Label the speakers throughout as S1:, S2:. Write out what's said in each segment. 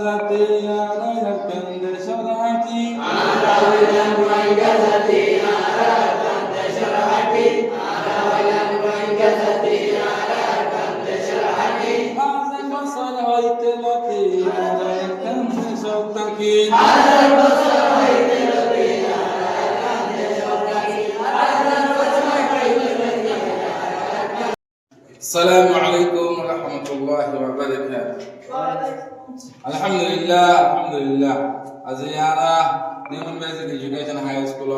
S1: জাতি আর কান্দে সরাহাটি
S2: আমরা হইলাম রোহিঙ্গা জাতি আর কান্দে সরাহাটি আমরা হইলাম রোহিঙ্গা জাতি আর কান্দে সরাহাটি
S1: হাজার বছর হইতে লতি আর কান্দে সত্তাকি
S2: হাজার বছর হইতে লতি আর কান্দে সত্তাকি হাজার বছর হইতে লতি।
S1: আসসালামু আলাইকুম ওয়া রাহমাতুল্লাহি ওয়া বারাকাতুহু। Alhamdulillah. Aziyara Newman Basic Education High School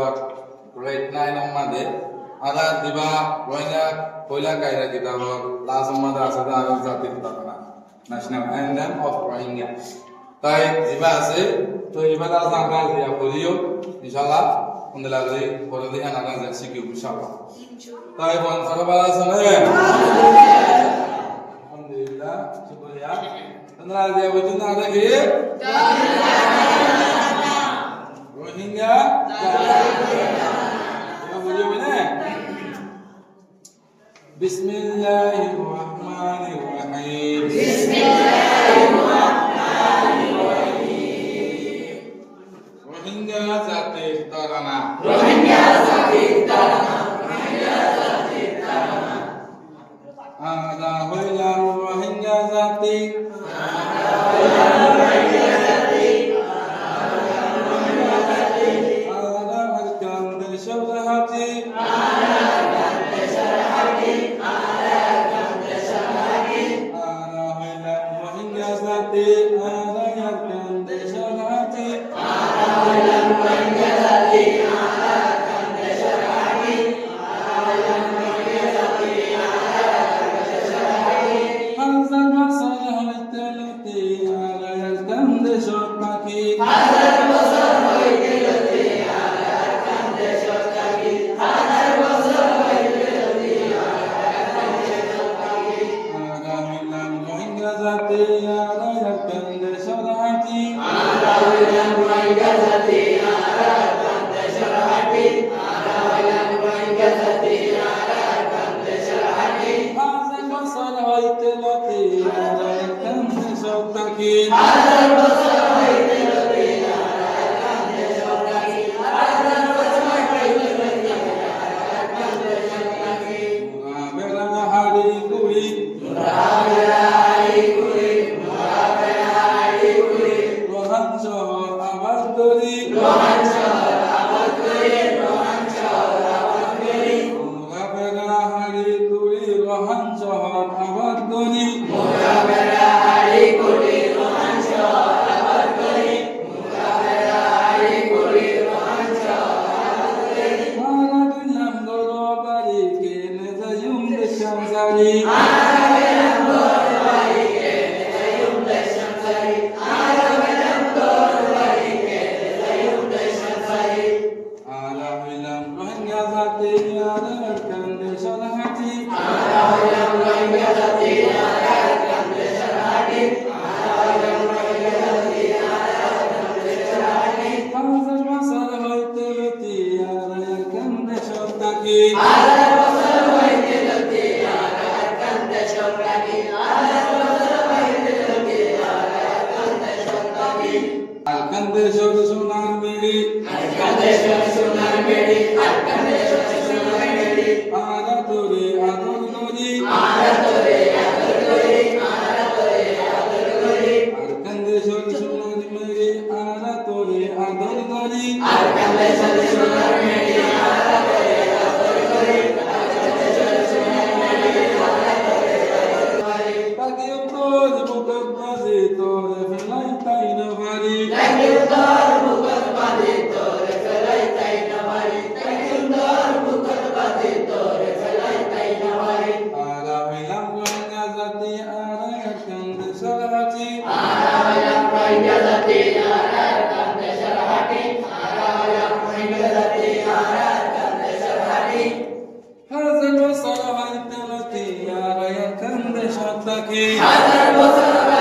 S1: grade 9 made ada diba rohingya koila kaira kitabor lazim mada asada ar jati kitaba national anthem of rohingya tai diba ase to ibada sanga dia boliyo inshallah undala gari pore dia naga jaksi ki inshallah tai bon sarabala sanaye alhamdulillah shukriya tandra dia wajuna ada ki rohingya Bismillahirrahmanirrahim.
S2: Bismillahirrahmanirrahim.
S1: Rohingya jati tarana.
S2: Rohingya jati tarana. Rohingya jati tarana.
S1: Ada hoilam Rohingya jati.
S2: Ada hoilam Rohingya jati.
S1: Ada harkan desharahati.
S2: Hazar